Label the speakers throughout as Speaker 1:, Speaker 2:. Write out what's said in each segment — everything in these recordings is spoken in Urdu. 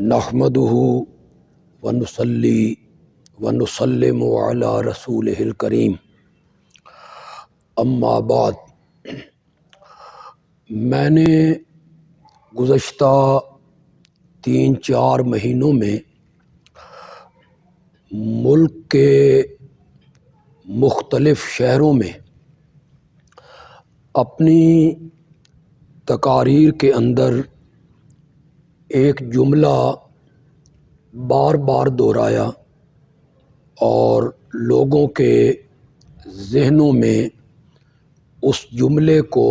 Speaker 1: نحمدہ ونصلی ونسلم علی رسولہ الکریم اما بعد۔ میں نے گزشتہ 3-4 مہینوں میں ملک کے مختلف شہروں میں اپنی تقاریر کے اندر ایک جملہ بار بار دہرایا اور لوگوں کے ذہنوں میں اس جملے کو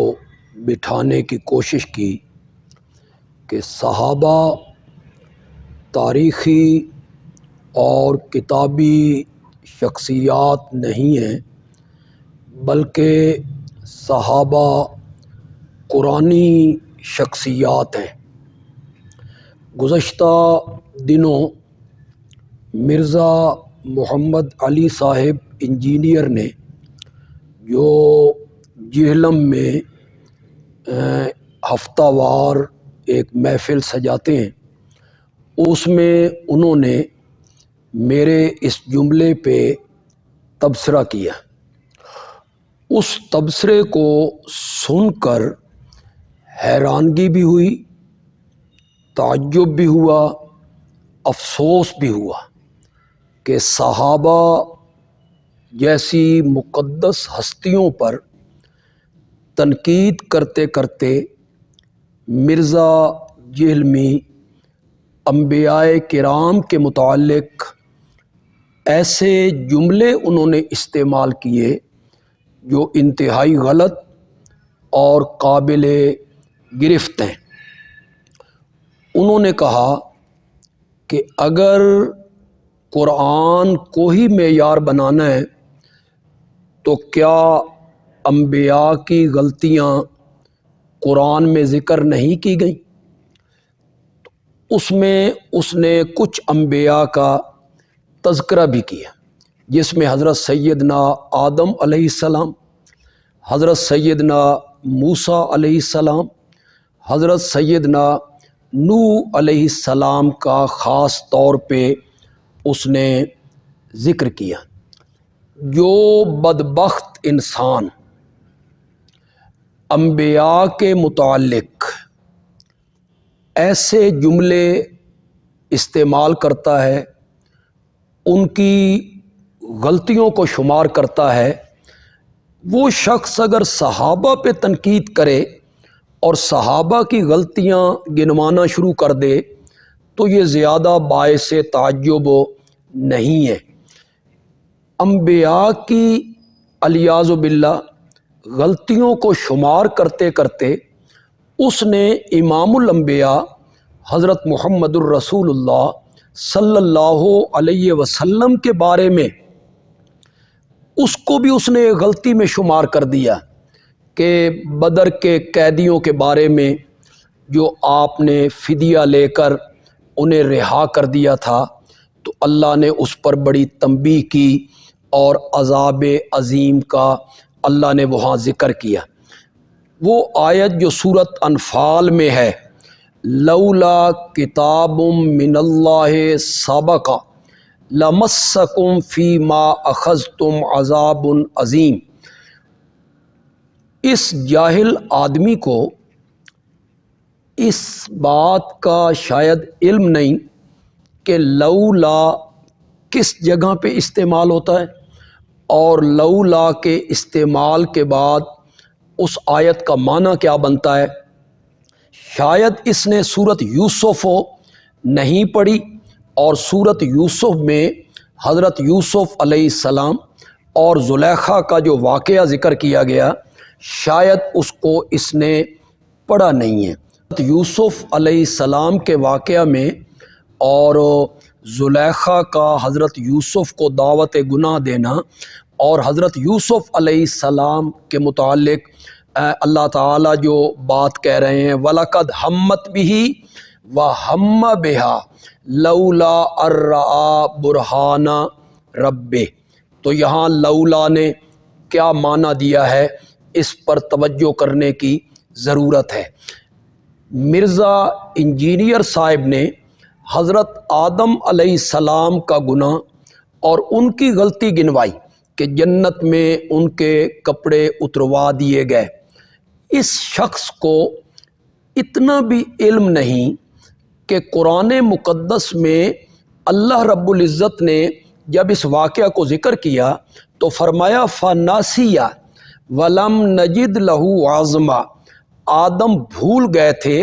Speaker 1: بٹھانے کی کوشش کی کہ صحابہ تاریخی اور کتابی شخصیات نہیں ہیں، بلکہ صحابہ قرآنی شخصیات ہیں۔ گزشتہ دنوں مرزا محمد علی صاحب انجینئر نے جو جہلم میں ہفتہ وار ایک محفل سجاتے ہیں، اس میں انہوں نے میرے اس جملے پہ تبصرہ کیا۔ اس تبصرے کو سن کر حیرانگی بھی ہوئی، تعجب بھی ہوا، افسوس بھی ہوا کہ صحابہ جیسی مقدس ہستیوں پر تنقید کرتے کرتے مرزا جہلمی انبیاء کرام کے متعلق ایسے جملے انہوں نے استعمال کیے جو انتہائی غلط اور قابل گرفت ہیں۔ انہوں نے کہا کہ اگر قرآن کو ہی معیار بنانا ہے تو کیا انبیاء کی غلطیاں قرآن میں ذکر نہیں کی گئیں؟ اس میں اس نے کچھ انبیاء کا تذکرہ بھی کیا، جس میں حضرت سیدنا آدم علیہ السلام، حضرت سیدنا موسیٰ علیہ السلام، حضرت سیدنا نوح علیہ السلام کا خاص طور پہ اس نے ذکر کیا۔ جو بدبخت انسان انبیاء کے متعلق ایسے جملے استعمال کرتا ہے، ان کی غلطیوں کو شمار کرتا ہے، وہ شخص اگر صحابہ پہ تنقید کرے اور صحابہ کی غلطیاں گنوانا شروع کر دے تو یہ زیادہ باعث تعجب نہیں ہے۔ انبیاء کی علیاذ باللہ غلطیوں کو شمار کرتے کرتے اس نے امام الانبیاء حضرت محمد الرسول اللہ صلی اللہ علیہ وسلم کے بارے میں اس کو بھی اس نے غلطی میں شمار کر دیا کہ بدر کے قیدیوں کے بارے میں جو آپ نے فدیہ لے کر انہیں رہا کر دیا تھا تو اللہ نے اس پر بڑی تنبیہ کی اور عذاب عظیم کا اللہ نے وہاں ذکر کیا۔ وہ آیت جو سورۃ انفال میں ہے، لولا کتاب من اللہ سبق لمسکم فیما اخذتم عذاب عظیم، اس جاہل آدمی کو اس بات کا شاید علم نہیں کہ لولا کس جگہ پہ استعمال ہوتا ہے اور لولا کے استعمال کے بعد اس آیت کا معنی کیا بنتا ہے۔ شاید اس نے سورۃ یوسف نہیں پڑھی اور سورۃ یوسف میں حضرت یوسف علیہ السلام اور زلیخا کا جو واقعہ ذکر کیا گیا شاید اس کو اس نے پڑھا نہیں ہے۔ یوسف علیہ السلام کے واقعہ میں اور زلیخا کا حضرت یوسف کو دعوت گناہ دینا اور حضرت یوسف علیہ السلام کے متعلق اللہ تعالیٰ جو بات کہہ رہے ہیں وَلَقَدْ ہَمَّتْ بِهِ وَهَمَّ بِهَا لَوْلَا أَن رَّأَىٰ بُرْهَانَ رَبِّهِ، تو یہاں لولا نے کیا معنی دیا ہے اس پر توجہ کرنے کی ضرورت ہے۔ مرزا انجینئر صاحب نے حضرت آدم علیہ السلام کا گناہ اور ان کی غلطی گنوائی کہ جنت میں ان کے کپڑے اتروا دیے گئے۔ اس شخص کو اتنا بھی علم نہیں کہ قرآن مقدس میں اللہ رب العزت نے جب اس واقعہ کو ذکر کیا تو فرمایا فناسیہ ولم نجد لہو عزما، آدم بھول گئے تھے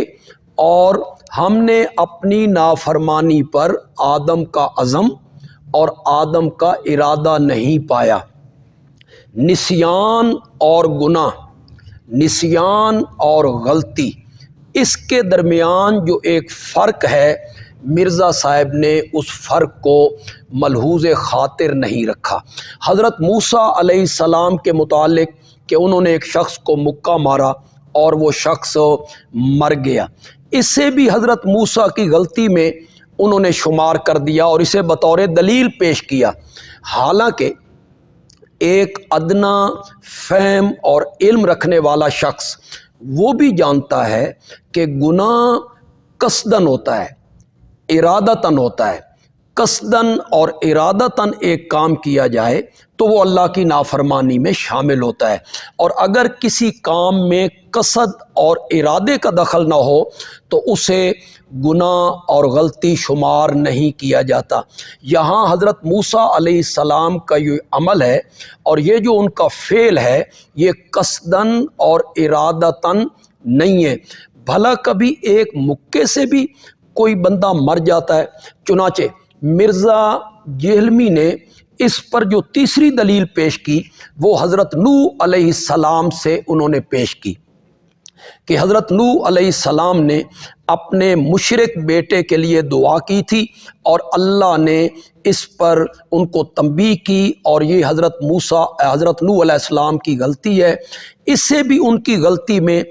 Speaker 1: اور ہم نے اپنی نافرمانی پر آدم کا عزم اور آدم کا ارادہ نہیں پایا۔ نسیان اور گناہ، نسیان اور غلطی، اس کے درمیان جو ایک فرق ہے، مرزا صاحب نے اس فرق کو ملحوظ خاطر نہیں رکھا۔ حضرت موسیٰ علیہ السلام کے متعلق کہ انہوں نے ایک شخص کو مکہ مارا اور وہ شخص مر گیا، اسے بھی حضرت موسیٰ کی غلطی میں انہوں نے شمار کر دیا اور اسے بطور دلیل پیش کیا، حالانکہ ایک ادنا فہم اور علم رکھنے والا شخص وہ بھی جانتا ہے کہ گناہ قصدن ہوتا ہے، ارادتاً ہوتا ہے۔ قصدن اور ارادتاً ایک کام کیا جائے تو وہ اللہ کی نافرمانی میں شامل ہوتا ہے، اور اگر کسی کام میں قصد اور ارادے کا دخل نہ ہو تو اسے گناہ اور غلطی شمار نہیں کیا جاتا۔ یہاں حضرت موسیٰ علیہ السلام کا یہ عمل ہے اور یہ جو ان کا فعل ہے یہ قصدن اور ارادتاً نہیں ہے۔ بھلا کبھی ایک مکے سے بھی کوئی بندہ مر جاتا ہے؟ چنانچہ مرزا جہلمی نے اس پر جو تیسری دلیل پیش کی وہ حضرت نوح علیہ السلام سے انہوں نے پیش کی کہ حضرت نوح علیہ السلام نے اپنے مشرک بیٹے کے لیے دعا کی تھی اور اللہ نے اس پر ان کو تنبیہ کی، اور یہ حضرت نوح علیہ السلام کی غلطی ہے، اسے بھی ان کی غلطی میں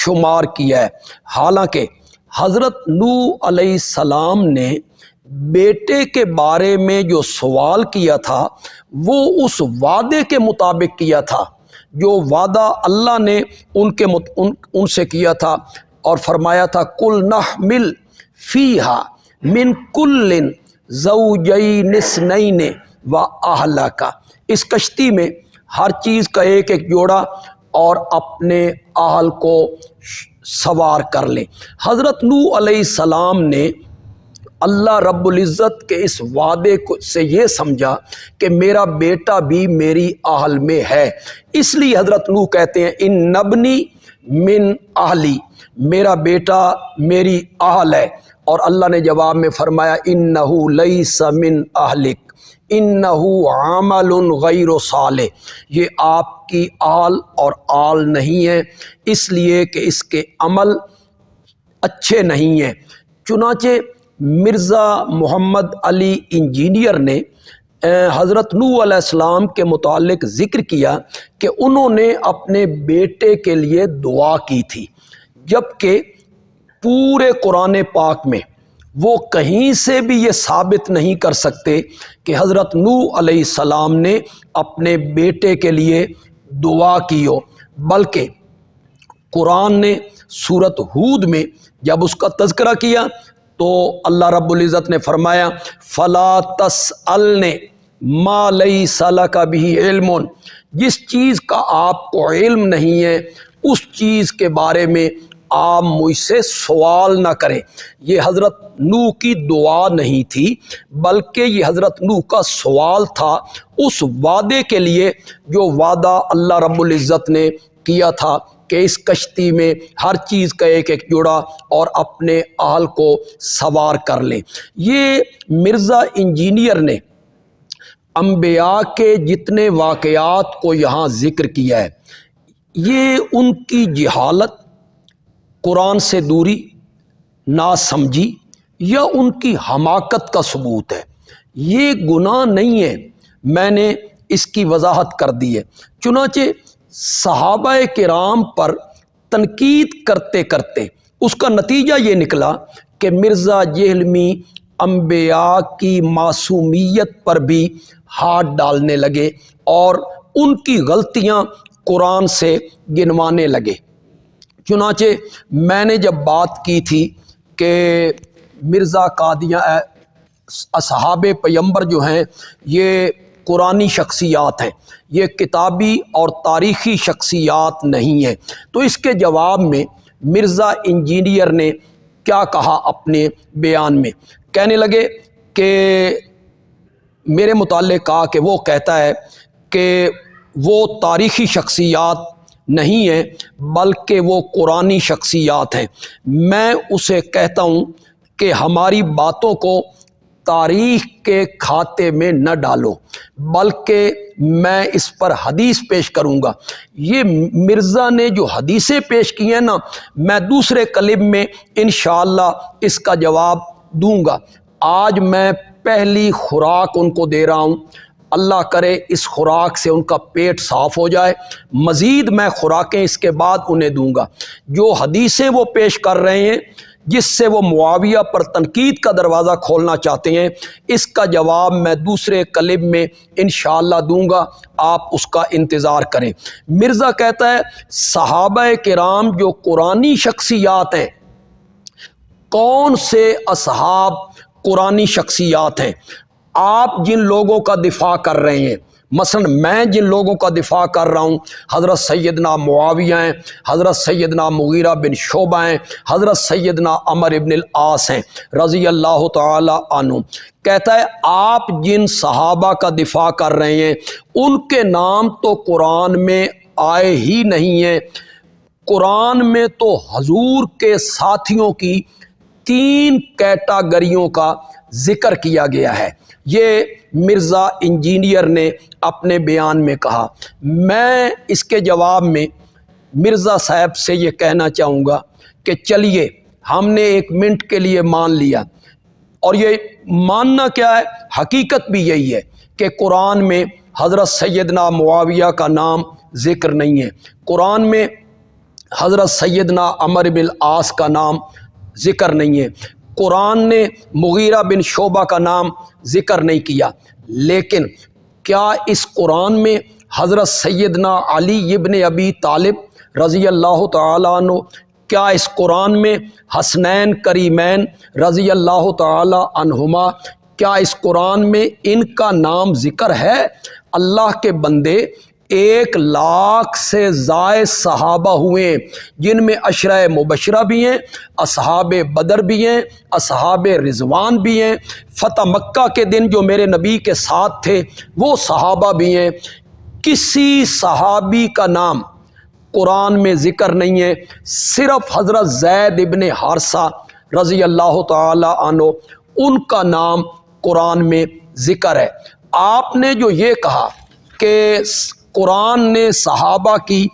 Speaker 1: شمار کیا ہے۔ حالانکہ حضرت نوح علیہ السلام نے بیٹے کے بارے میں جو سوال کیا تھا وہ اس وعدے کے مطابق کیا تھا جو وعدہ اللہ نے ان سے کیا تھا، اور فرمایا تھا کل نحمل فیہا من کل زوجین اثنین و اہلک، اس کشتی میں ہر چیز کا ایک ایک جوڑا اور اپنے اہل کو سوار کر لیں۔ حضرت نوح علیہ السلام نے اللہ رب العزت کے اس وعدے سے یہ سمجھا کہ میرا بیٹا بھی میری اہل میں ہے، اس لیے حضرت نوح کہتے ہیں ان نبنی من اہلی، میرا بیٹا میری اہل ہے، اور اللہ نے جواب میں فرمایا انہ لیس من اہلک انہ عمل غیر صالح، یہ آپ کی آل اور آل نہیں ہے، اس لیے کہ اس کے عمل اچھے نہیں ہیں۔ چنانچہ مرزا محمد علی انجینئر نے حضرت نوح علیہ السلام کے متعلق ذکر کیا کہ انہوں نے اپنے بیٹے کے لیے دعا کی تھی، جبکہ پورے قرآن پاک میں وہ کہیں سے بھی یہ ثابت نہیں کر سکتے کہ حضرت نوح علیہ السلام نے اپنے بیٹے کے لیے دعا کی ہو، بلکہ قرآن نے سورۃ ہود میں جب اس کا تذکرہ کیا تو اللہ رب العزت نے فرمایا فلا تسألنی ما لیس لک بہ علم، جس چیز کا آپ کو علم نہیں ہے اس چیز کے بارے میں آپ مجھ سے سوال نہ کریں۔ یہ حضرت نوح کی دعا نہیں تھی بلکہ یہ حضرت نوح کا سوال تھا اس وعدے کے لیے جو وعدہ اللہ رب العزت نے کیا تھا کہ اس کشتی میں ہر چیز کا ایک ایک جوڑا اور اپنے اہل کو سوار کر لیں۔ یہ مرزا انجینئر نے انبیاء کے جتنے واقعات کو یہاں ذکر کیا ہے، یہ ان کی جہالت، قرآن سے دوری، ناسمجھی یا ان کی حماقت کا ثبوت ہے۔ یہ گناہ نہیں ہے، میں نے اس کی وضاحت کر دی ہے۔ چنانچہ صحابہ کرام پر تنقید کرتے کرتے اس کا نتیجہ یہ نکلا کہ مرزا جہلمی انبیاء کی معصومیت پر بھی ہاتھ ڈالنے لگے اور ان کی غلطیاں قرآن سے گنوانے لگے۔ چنانچہ میں نے جب بات کی تھی کہ مرزا قادیان اصحاب پیمبر جو ہیں یہ قرآنی شخصیات ہیں، یہ کتابی اور تاریخی شخصیات نہیں ہیں۔ تو اس کے جواب میں مرزا انجینئر نے کیا کہا اپنے بیان میں؟ کہنے لگے کہ میرے متعلق کہا کہ وہ کہتا ہے کہ وہ تاریخی شخصیات نہیں ہیں بلکہ وہ قرآنی شخصیات ہیں۔ میں اسے کہتا ہوں کہ ہماری باتوں کو تاریخ کے کھاتے میں نہ ڈالو، بلکہ میں اس پر حدیث پیش کروں گا۔ یہ مرزا نے جو حدیثیں پیش کی ہیں نا، میں دوسرے کلپ میں انشاءاللہ اس کا جواب دوں گا۔ آج میں پہلی خوراک ان کو دے رہا ہوں، اللہ کرے اس خوراک سے ان کا پیٹ صاف ہو جائے، مزید میں خوراکیں اس کے بعد انہیں دوں گا۔ جو حدیثیں وہ پیش کر رہے ہیں جس سے وہ معاویہ پر تنقید کا دروازہ کھولنا چاہتے ہیں، اس کا جواب میں دوسرے کلپ میں انشاءاللہ دوں گا، آپ اس کا انتظار کریں۔ مرزا کہتا ہے صحابہ کرام جو قرآنی شخصیات ہیں، کون سے اصحاب قرآنی شخصیات ہیں؟ آپ جن لوگوں کا دفاع کر رہے ہیں، مثلا میں جن لوگوں کا دفاع کر رہا ہوں، حضرت سیدنا معاویہ ہیں، حضرت سیدنا مغیرہ بن شعبہ ہیں، حضرت سیدنا عمر ابن العاص ہیں رضی اللہ تعالی عنہ۔ کہتا ہے آپ جن صحابہ کا دفاع کر رہے ہیں ان کے نام تو قرآن میں آئے ہی نہیں ہیں۔ قرآن میں تو حضور کے ساتھیوں کی 3 کیٹاگریوں کا ذکر کیا گیا ہے۔ یہ مرزا انجینئر نے اپنے بیان میں کہا۔ میں اس کے جواب میں مرزا صاحب سے یہ کہنا چاہوں گا کہ چلیے ہم نے 1 منٹ کے لیے مان لیا، اور یہ ماننا کیا ہے، حقیقت بھی یہی ہے کہ قرآن میں حضرت سیدنا معاویہ کا نام ذکر نہیں ہے، قرآن میں حضرت سیدنا عمر بن العاص کا نام ذکر نہیں ہے، قرآن نے مغیرہ بن شعبہ کا نام ذکر نہیں کیا۔ لیکن کیا اس قرآن میں حضرت سیدنا علی ابن ابی طالب رضی اللہ تعالیٰ عنہ، کیا اس قرآن میں حسنین کریمین رضی اللہ تعالیٰ عنہما، کیا اس قرآن میں ان کا نام ذکر ہے؟ اللہ کے بندے 1 لاکھ سے زائد صحابہ ہوئے ہیں، جن میں عشرہ مبشرہ بھی ہیں، اصحاب بدر بھی ہیں، اصحاب رضوان بھی ہیں، فتح مکہ کے دن جو میرے نبی کے ساتھ تھے وہ صحابہ بھی ہیں۔ کسی صحابی کا نام قرآن میں ذکر نہیں ہے، صرف حضرت زید ابن حارثہ رضی اللہ تعالی عنہ ان کا نام قرآن میں ذکر ہے۔ آپ نے جو یہ کہا کہ قرآن نے صحابہ کی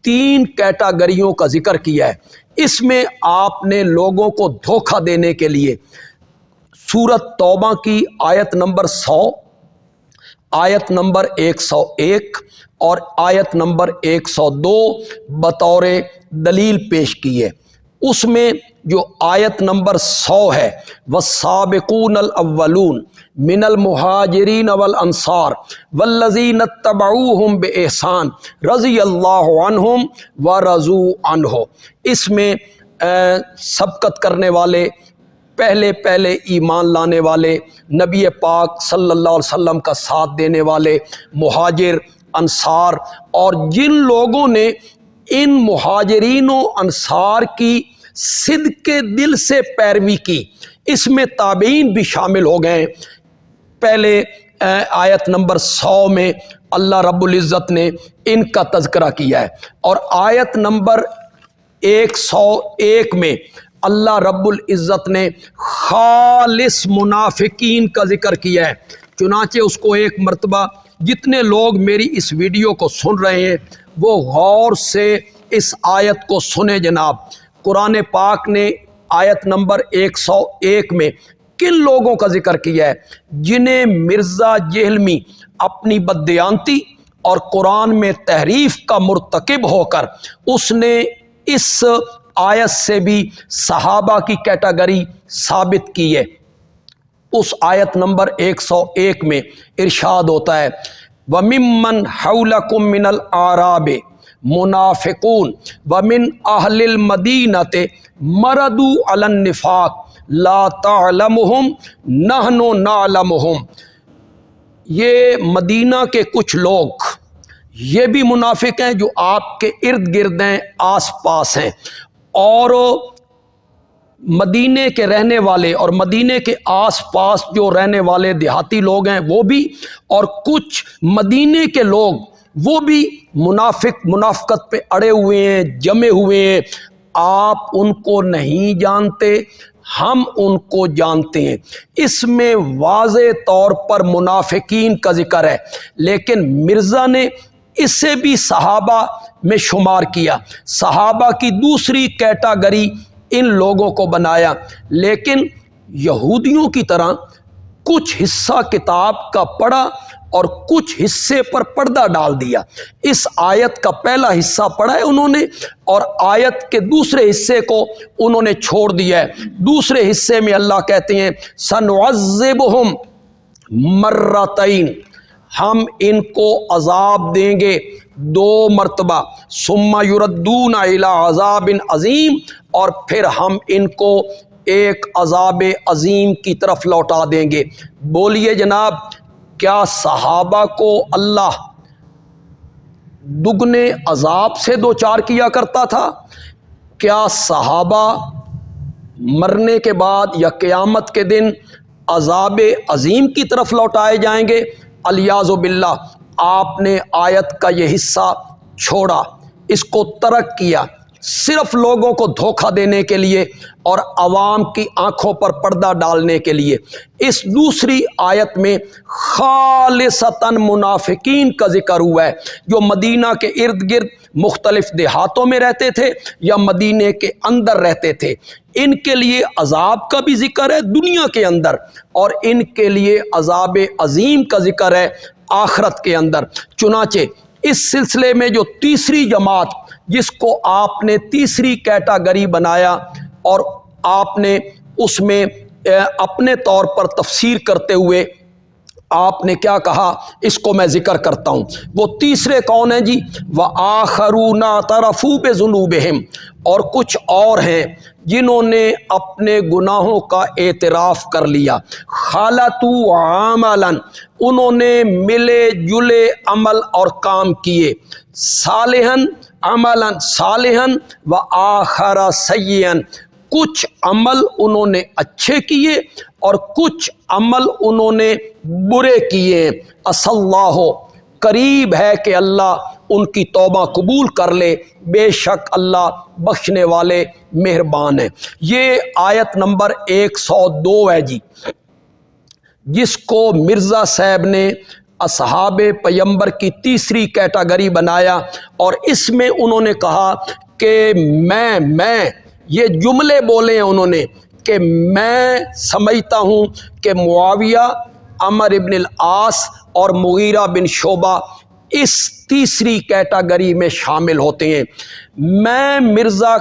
Speaker 1: 3 کیٹاگریوں کا ذکر کیا ہے، اس میں آپ نے لوگوں کو دھوکہ دینے کے لیے سورۃ توبہ کی آیت نمبر 100، آیت نمبر 101 اور آیت نمبر 102 بطور دلیل پیش کی ہے۔ اس میں جو آیت نمبر 100 ہے، والسابقون الاولون من المہاجرین والانصار والذین اتبعوہم بإحسان رضی اللہ عنہم ورضوا عنہ، اس میں سبقت کرنے والے، پہلے ایمان لانے والے، نبی پاک صلی اللہ علیہ وسلم کا ساتھ دینے والے مہاجر انصار، اور جن لوگوں نے ان مہاجرین و انصار کی صدق دل سے پیروی کی، اس میں تابعین بھی شامل ہو گئے۔ پہلے آیت نمبر 100 میں اللہ رب العزت نے ان کا تذکرہ کیا ہے، اور آیت نمبر 101 میں اللہ رب العزت نے خالص منافقین کا ذکر کیا ہے۔ چنانچہ اس کو 1 مرتبہ جتنے لوگ میری اس ویڈیو کو سن رہے ہیں وہ غور سے اس آیت کو سنیں جناب۔ قرآن پاک نے آیت نمبر 101 میں کن لوگوں کا ذکر کیا ہے؟ جنہیں مرزا جہلمی اپنی بددیانتی اور قرآن میں تحریف کا مرتکب ہو کر اس نے اس آیت سے بھی صحابہ کی کیٹاگری ثابت کی ہے۔ اس آیت نمبر 101 میں ارشاد ہوتا ہے وَمِمَّنْ حَوْلَكُمْ مِنَ الْأَعْرَابِ منافقون ومن اہل المدینۃ مردوا علی النفاق لا تعلمہم نحن نعلمہم۔ یہ مدینہ کے کچھ لوگ یہ بھی منافق ہیں جو آپ کے ارد گرد ہیں، آس پاس ہیں، اور مدینے کے رہنے والے اور مدینے کے آس پاس جو رہنے والے دیہاتی لوگ ہیں وہ بھی، اور کچھ مدینے کے لوگ وہ بھی منافقت پہ اڑے ہوئے ہیں، جمے ہوئے ہیں۔ آپ ان کو نہیں جانتے، ہم ان کو جانتے ہیں۔ اس میں واضح طور پر منافقین کا ذکر ہے، لیکن مرزا نے اسے بھی صحابہ میں شمار کیا، صحابہ کی دوسری کیٹاگری ان لوگوں کو بنایا، لیکن یہودیوں کی طرح کچھ حصہ کتاب کا پڑھا اور کچھ حصے پر پردہ ڈال دیا۔ اس آیت کا پہلا حصہ پڑھا ہے انہوں نے، اور آیت کے دوسرے حصے کو انہوں نے چھوڑ دیا ہے۔ دوسرے حصے میں اللہ کہتے ہیں سنعذبہم مرتین، ہم ان کو عذاب دیں گے 2 مرتبہ، ثم یردون الی عذاب عظیم، اور پھر ہم ان کو ایک عذاب عظیم کی طرف لوٹا دیں گے۔ بولیے جناب، کیا صحابہ کو اللہ دگنے عذاب سے دوچار کیا کرتا تھا؟ کیا صحابہ مرنے کے بعد یا قیامت کے دن عذاب عظیم کی طرف لوٹائے جائیں گے؟ الیاذ باللہ، آپ نے آیت کا یہ حصہ چھوڑا، اس کو ترک کیا، صرف لوگوں کو دھوکہ دینے کے لیے اور عوام کی آنکھوں پر پردہ ڈالنے کے لیے۔ اس دوسری آیت میں خالصتاً منافقین کا ذکر ہوا ہے، جو مدینہ کے ارد گرد مختلف دیہاتوں میں رہتے تھے یا مدینے کے اندر رہتے تھے۔ ان کے لیے عذاب کا بھی ذکر ہے دنیا کے اندر، اور ان کے لیے عذاب عظیم کا ذکر ہے آخرت کے اندر۔ چنانچہ اس سلسلے میں جو تیسری جماعت جس کو آپ نے تیسری کیٹاگری بنایا اور آپ نے اس میں اپنے طور پر تفسیر کرتے ہوئے آپ نے کیا کہا، اس کو میں ذکر کرتا ہوں۔ وہ تیسرے کون ہیں جی؟ وَآخَرُونَ اعْتَرَفُوا بِذُنُوبِهِمْ، اور کچھ اور ہیں جنہوں نے اپنے گناہوں کا اعتراف کر لیا۔ خَلَطُوا عَمَلًا، انہوں نے ملے جلے عمل اور کام کیے، صالحاً عملاً صالحاً وآخر سیئاً، کچھ عمل انہوں نے اچھے کیے اور کچھ عمل انہوں نے برے کیے۔ عسى اللہ، قریب ہے کہ اللہ ان کی توبہ قبول کر لے، بے شک اللہ بخشنے والے مہربان ہیں۔ یہ آیت نمبر 102 ہے جی، جس کو مرزا صاحب نے اصحاب پیمبر کی تیسری کیٹاگری بنایا، اور اس میں انہوں نے کہا کہ میں یہ جملے بولے ہیں انہوں نے کہ میں سمجھتا ہوں کہ معاویہ، عمر ابن العاص اور مغیرہ بن شعبہ اس تیسری کیٹاگری میں شامل ہوتے ہیں۔ میں مرزا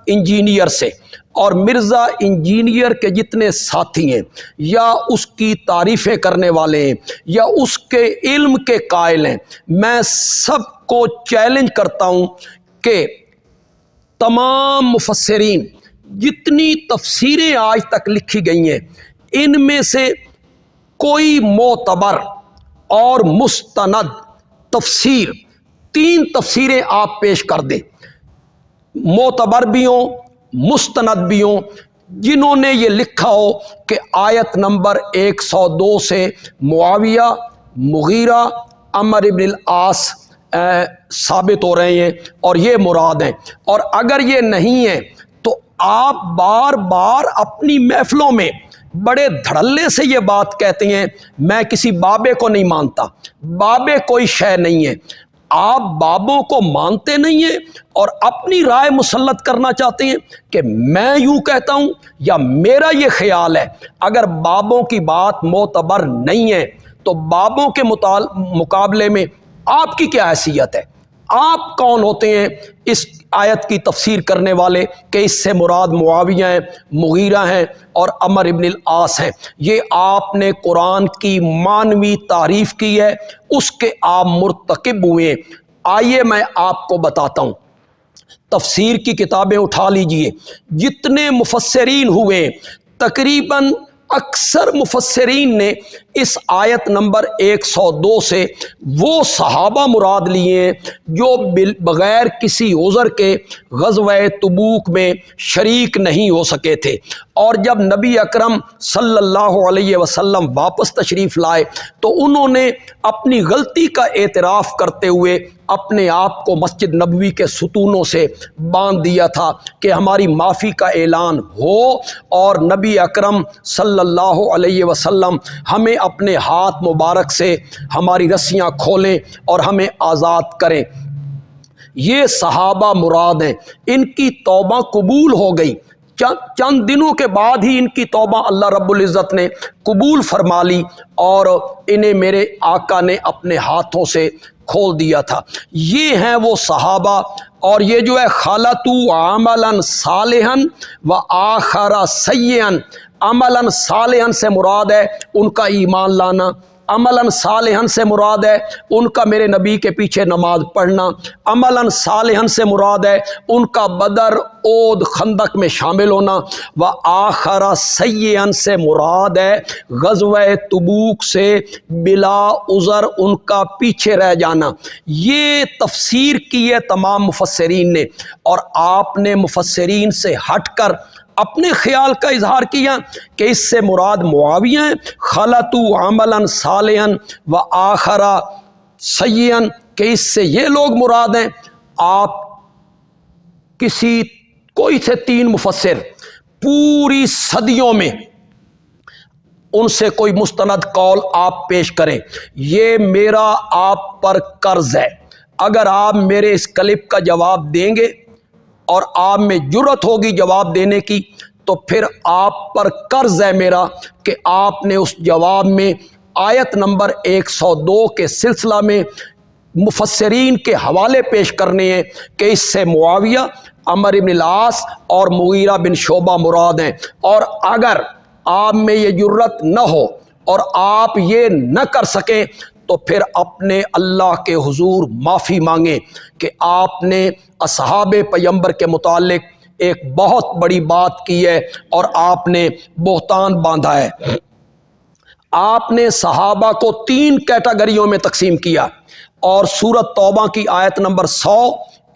Speaker 1: انجینئر سے اور مرزا انجینئر کے جتنے ساتھی ہیں یا اس کی تعریفیں کرنے والے ہیں یا اس کے علم کے قائل ہیں، میں سب کو چیلنج کرتا ہوں کہ تمام مفسرین جتنی تفسیریں آج تک لکھی گئی ہیں، ان میں سے کوئی معتبر اور مستند تفسیر 3 تفسیریں آپ پیش کر دیں، معتبر بھی ہوں مستند بھی ہوں، جنہوں نے یہ لکھا ہو کہ آیت نمبر 102 سے معاویہ، مغیرہ، عمر ابن العاص ثابت ہو رہے ہیں اور یہ مراد ہیں۔ اور اگر یہ نہیں ہے تو آپ بار بار اپنی محفلوں میں بڑے دھڑلے سے یہ بات کہتے ہیں، میں کسی بابے کو نہیں مانتا، بابے کوئی شے نہیں ہے۔ آپ بابوں کو مانتے نہیں ہیں اور اپنی رائے مسلط کرنا چاہتے ہیں کہ میں یوں کہتا ہوں یا میرا یہ خیال ہے۔ اگر بابوں کی بات معتبر نہیں ہے تو بابوں کے مقابلے میں آپ کی کیا حیثیت ہے؟ آپ کون ہوتے ہیں اس آیت کی تفسیر کرنے والے کہ اس سے مراد معاویہ ہیں، مغیرہ ہیں اور عمر ابن العاص ہیں؟ یہ آپ نے قرآن کی معنوی تعریف کی ہے، اس کے آپ مرتکب ہوئے ہیں۔ آئیے میں آپ کو بتاتا ہوں، تفسیر کی کتابیں اٹھا لیجئے، جتنے مفسرین ہوئے تقریباً اکثر مفسرین نے اس آیت نمبر 102 سے وہ صحابہ مراد لیے ہیں جو بغیر کسی عذر کے غزوہ تبوک میں شریک نہیں ہو سکے تھے، اور جب نبی اکرم صلی اللہ علیہ وسلم واپس تشریف لائے تو انہوں نے اپنی غلطی کا اعتراف کرتے ہوئے اپنے آپ کو مسجد نبوی کے ستونوں سے باندھ دیا تھا کہ ہماری معافی کا اعلان ہو اور نبی اکرم صلی اللہ علیہ وسلم ہمیں اپنے ہاتھ مبارک سے ہماری رسیاں کھولیں اور ہمیں آزاد کریں۔ یہ صحابہ مراد ہیں، ان کی توبہ قبول ہو گئی، چند دنوں کے بعد ہی ان کی توبہ اللہ رب العزت نے قبول فرما لی اور انہیں میرے آقا نے اپنے ہاتھوں سے کھول دیا تھا۔ یہ ہیں وہ صحابہ، اور یہ جو ہے خلطوا عملا صالحا و آخر سیئا، عملا صالحا سے مراد ہے ان کا ایمان لانا، عملاً صالحاً سے مراد ہے ان کا میرے نبی کے پیچھے نماز پڑھنا، عملاً صالحاً سے مراد ہے ان کا بدر، احد، خندق میں شامل ہونا، و آخر سیئاً سے مراد ہے غزوہ تبوک سے بلا عذر ان کا پیچھے رہ جانا۔ یہ تفسیر کی ہے تمام مفسرین نے، اور آپ نے مفسرین سے ہٹ کر اپنے خیال کا اظہار کیا کہ اس سے مراد معاویہ ہیں، خلطوا عملا صالحا و آخر سیئا، کہ اس سے یہ لوگ مراد ہیں۔ آپ کوئی سے 3 مفسر پوری صدیوں میں ان سے کوئی مستند قول آپ پیش کریں، یہ میرا آپ پر قرض ہے، اگر آپ میرے اس کلپ کا جواب دیں گے اور آپ میں جرت ہوگی جواب دینے کی تو پھر آپ پر قرض ہے میرا کہ آپ نے اس جواب میں آیت نمبر 102 کے سلسلہ میں مفسرین کے حوالے پیش کرنے ہیں کہ اس سے معاویہ، عمر بن العاص اور مغیرہ بن شعبہ مراد ہیں، اور اگر آپ میں یہ جرت نہ ہو اور آپ یہ نہ کر سکیں تو پھر اپنے اللہ کے حضور معافی مانگیں کہ آپ نے اصحاب پیغمبر کے متعلق ایک بہت بڑی بات کی ہے اور آپ نے بہتان باندھا ہے۔ آپ نے صحابہ کو 3 کیٹیگریوں میں تقسیم کیا، اور سورۃ توبہ کی آیت نمبر 100،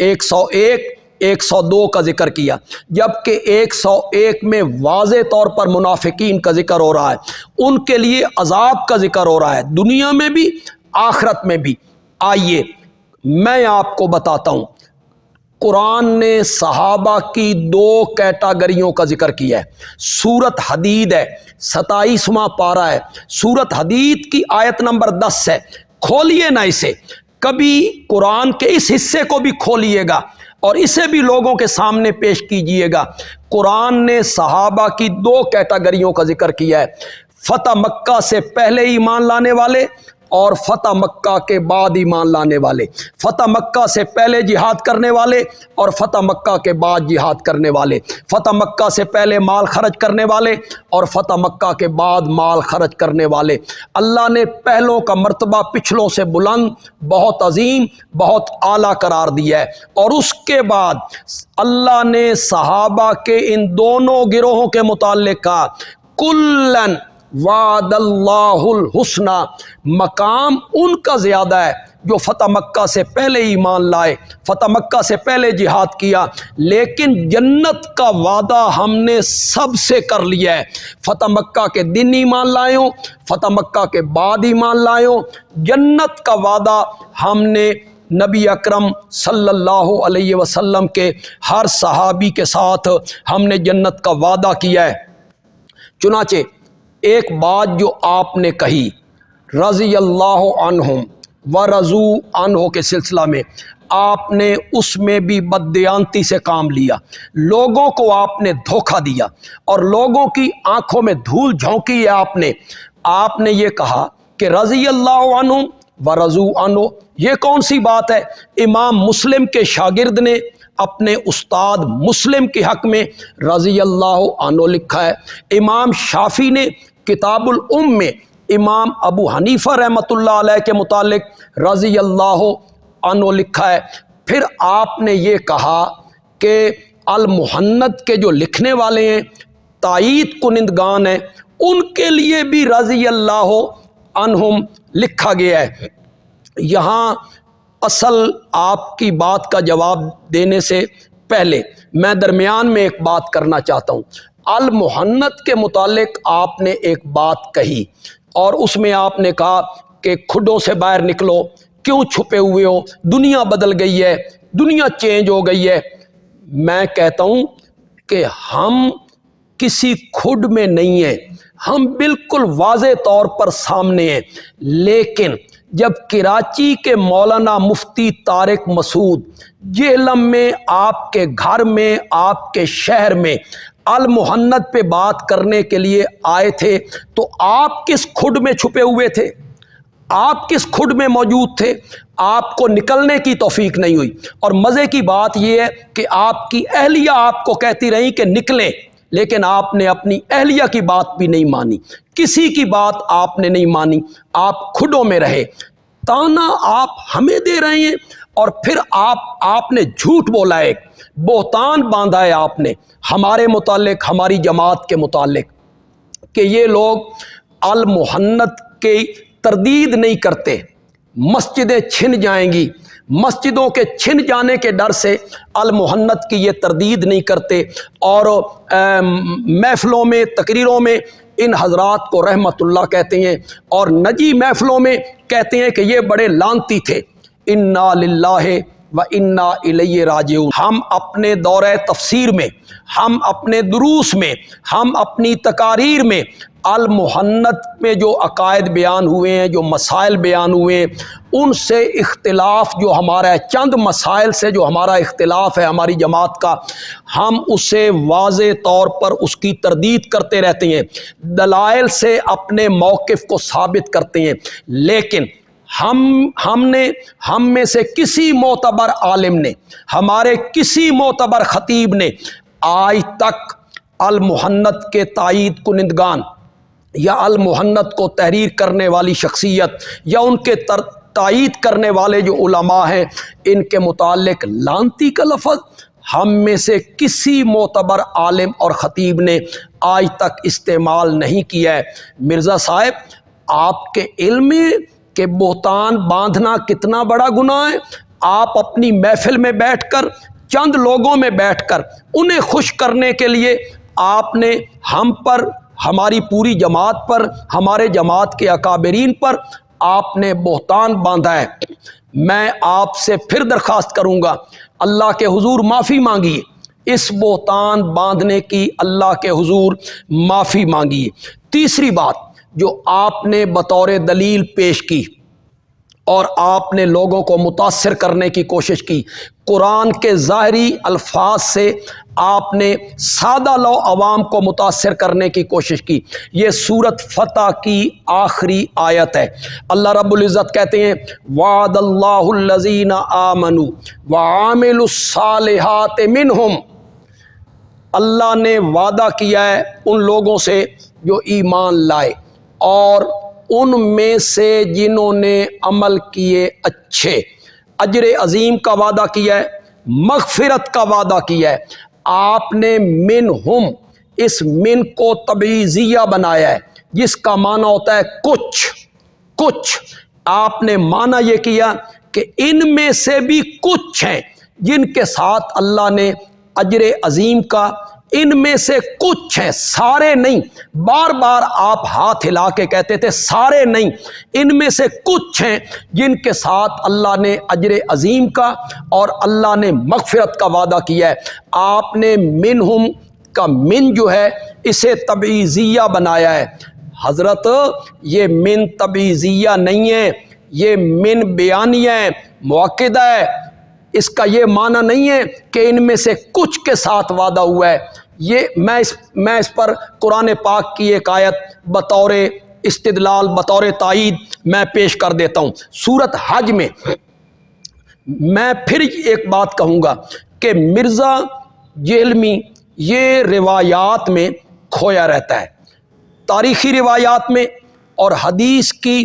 Speaker 1: 101، 102 کا ذکر کیا، جبکہ 101 میں واضح طور پر منافقین کا ذکر ہو رہا ہے، ان کے لیے عذاب کا ذکر ہو رہا ہے دنیا میں بھی آخرت میں بھی۔ آئیے میں آپ کو بتاتا ہوں، قرآن نے صحابہ کی 2 کیٹیگریوں کا ذکر کیا ہے۔ سورۃ حدید ہے، 27واں پارہ ہے، سورۃ حدید کی آیت نمبر 10 ہے، کھولیے نا اسے، کبھی قرآن کے اس حصے کو بھی کھولیے گا اور اسے بھی لوگوں کے سامنے پیش کیجئے گا۔ قرآن نے صحابہ کی 2 کیٹیگریوں کا ذکر کیا ہے، فتح مکہ سے پہلے ایمان لانے والے اور فتح مکہ کے بعد ایمان لانے والے، فتح مکہ سے پہلے جہاد کرنے والے اور فتح مکہ کے بعد جہاد کرنے والے، فتح مکہ سے پہلے مال خرچ کرنے والے اور فتح مکہ کے بعد مال خرچ کرنے والے۔ اللہ نے پہلوں کا مرتبہ پچھلوں سے بلند، بہت عظیم، بہت اعلیٰ قرار دیا ہے، اور اس کے بعد اللہ نے صحابہ کے ان دونوں گروہوں کے متعلق کہا کلن وعد اللہ الحسنی، مقام ان کا زیادہ ہے جو فتح مکہ سے پہلے ایمان لائے، فتح مکہ سے پہلے جہاد کیا، لیکن جنت کا وعدہ ہم نے سب سے کر لیا ہے، فتح مکہ کے دن ایمان لائے ہوں، فتح مکہ کے بعد ایمان لائے ہوں، جنت کا وعدہ ہم نے نبی اکرم صلی اللہ علیہ وسلم کے ہر صحابی کے ساتھ ہم نے جنت کا وعدہ کیا ہے۔ چنانچہ ایک بات جو آپ نے کہی رضی اللہ عنہم ورضوا عنہ کے سلسلہ میں، آپ نے اس میں بھی بددیانتی سے کام لیا، لوگوں کو آپ نے دھوکہ دیا اور لوگوں کی آنکھوں میں دھول جھونکی ہے۔ آپ نے یہ کہا کہ رضی اللہ عنہم ورضوا عنہ، یہ کون سی بات ہے؟ امام مسلم کے شاگرد نے اپنے استاد مسلم کے حق میں رضی اللہ عنہ لکھا ہے، امام شافعی نے کتاب الام میں امام ابو حنیفہ رحمۃ اللہ علیہ کے متعلق رضی اللہ عنہ لکھا ہے۔ پھر آپ نے یہ کہا کہ المحند کے جو لکھنے والے ہیں تائید کنندگان ہیں ان کے لیے بھی رضی اللہ عنہم لکھا گیا ہے۔ یہاں اصل آپ کی بات کا جواب دینے سے پہلے میں درمیان میں ایک بات کرنا چاہتا ہوں۔ المحنت کے متعلق آپ نے ایک بات کہی اور اس میں آپ نے کہا کہ کھڈوں سے باہر نکلو، کیوں چھپے ہوئے ہو، دنیا بدل گئی ہے، دنیا چینج ہو گئی ہے۔ میں کہتا ہوں کہ ہم کسی کھڈ میں نہیں ہیں، ہم بالکل واضح طور پر سامنے ہیں۔ لیکن جب کراچی کے مولانا مفتی طارق مسعود جہلم میں آپ کے گھر میں آپ کے شہر میں المحنت پہ بات کرنے کے لیے آئے تھے تو آپ کس کھڈ میں چھپے ہوئے تھے؟ آپ کس کھڈ میں موجود تھے؟ آپ کو نکلنے کی توفیق نہیں ہوئی۔ اور مزے کی بات یہ ہے کہ آپ کی اہلیہ آپ کو کہتی رہی کہ نکلیں، لیکن آپ نے اپنی اہلیہ کی بات بھی نہیں مانی، کسی کی بات آپ نے نہیں مانی، آپ کھڈوں میں رہے۔ تانا آپ ہمیں دے رہے ہیں اور پھر آپ نے جھوٹ بولا ہے، بہتان باندھا ہے آپ نے ہمارے متعلق، ہماری جماعت کے متعلق، کہ یہ لوگ المحنت کی تردید نہیں کرتے، مسجدیں چھن جائیں گی، مسجدوں کے چھن جانے کے ڈر سے المحنت کی یہ تردید نہیں کرتے، اور محفلوں میں تقریروں میں ان حضرات کو رحمت اللہ کہتے ہیں، اور نجی محفلوں میں کہتے ہیں کہ یہ بڑے لعنتی تھے۔ انا للہ و انا الیہ راجعون۔ ہم اپنے دورہ تفسیر میں، ہم اپنے دروس میں، ہم اپنی تقاریر میں المحنت میں جو عقائد بیان ہوئے ہیں، جو مسائل بیان ہوئے ہیں، ان سے اختلاف جو ہمارا ہے، چند مسائل سے جو ہمارا اختلاف ہے ہماری جماعت کا، ہم اسے واضح طور پر اس کی تردید کرتے رہتے ہیں، دلائل سے اپنے موقف کو ثابت کرتے ہیں۔ لیکن ہم میں سے کسی معتبر عالم نے، ہمارے کسی معتبر خطیب نے آج تک المحنت کے تائید کنندگان یا المحنت کو تحریر کرنے والی شخصیت یا ان کے تائید کرنے والے جو علماء ہیں ان کے متعلق لعنتی کا لفظ ہم میں سے کسی معتبر عالم اور خطیب نے آج تک استعمال نہیں کیا ہے۔ مرزا صاحب، آپ کے علم میں کہ بہتان باندھنا کتنا بڑا گناہ ہے، آپ اپنی محفل میں بیٹھ کر، چند لوگوں میں بیٹھ کر انہیں خوش کرنے کے لیے آپ نے ہم پر، ہماری پوری جماعت پر، ہمارے جماعت کے اکابرین پر آپ نے بہتان باندھا ہے۔ میں آپ سے پھر درخواست کروں گا، اللہ کے حضور معافی مانگیے، اس بہتان باندھنے کی اللہ کے حضور معافی مانگیے۔ تیسری بات جو آپ نے بطور دلیل پیش کی اور آپ نے لوگوں کو متاثر کرنے کی کوشش کی، قرآن کے ظاہری الفاظ سے آپ نے سادہ لو عوام کو متاثر کرنے کی کوشش کی۔ یہ سورۃ فتح کی آخری آیت ہے۔ اللہ رب العزت کہتے ہیں وعد اللہ الذین آمنوا وعملوا الصالحات منہم، اللہ نے وعدہ کیا ہے ان لوگوں سے جو ایمان لائے اور ان میں سے جنہوں نے عمل کیے اچھے، اجر عظیم کا وعدہ کیا ہے، مغفرت کا وعدہ کیا ہے۔ آپ نے منہم، اس من کو تبعیضیہ بنایا ہے جس کا معنی ہوتا ہے کچھ۔ آپ نے معنی یہ کیا کہ ان میں سے بھی کچھ ہیں جن کے ساتھ اللہ نے اجر عظیم کا، ان میں سے کچھ ہیں، سارے نہیں۔ بار بار آپ ہاتھ ہلا کے کہتے تھے سارے نہیں، ان میں سے کچھ ہیں جن کے ساتھ اللہ نے اجر عظیم کا اور اللہ نے مغفرت کا وعدہ کیا ہے۔ آپ نے منہم کا من جو ہے اسے تبعیضیہ بنایا ہے۔ حضرت یہ من تبعیضیہ نہیں ہے، یہ من بیانیہ ہے، مؤکدہ ہے۔ اس کا یہ معنی نہیں ہے کہ ان میں سے کچھ کے ساتھ وعدہ ہوا ہے۔ یہ میں اس پر قرآن پاک کی ایک آیت بطور استدلال، بطور تائید میں پیش کر دیتا ہوں۔ سورۃ حج میں میں پھر ایک بات کہوں گا کہ مرزا جہلمی یہ روایات میں کھویا رہتا ہے، تاریخی روایات میں اور حدیث کی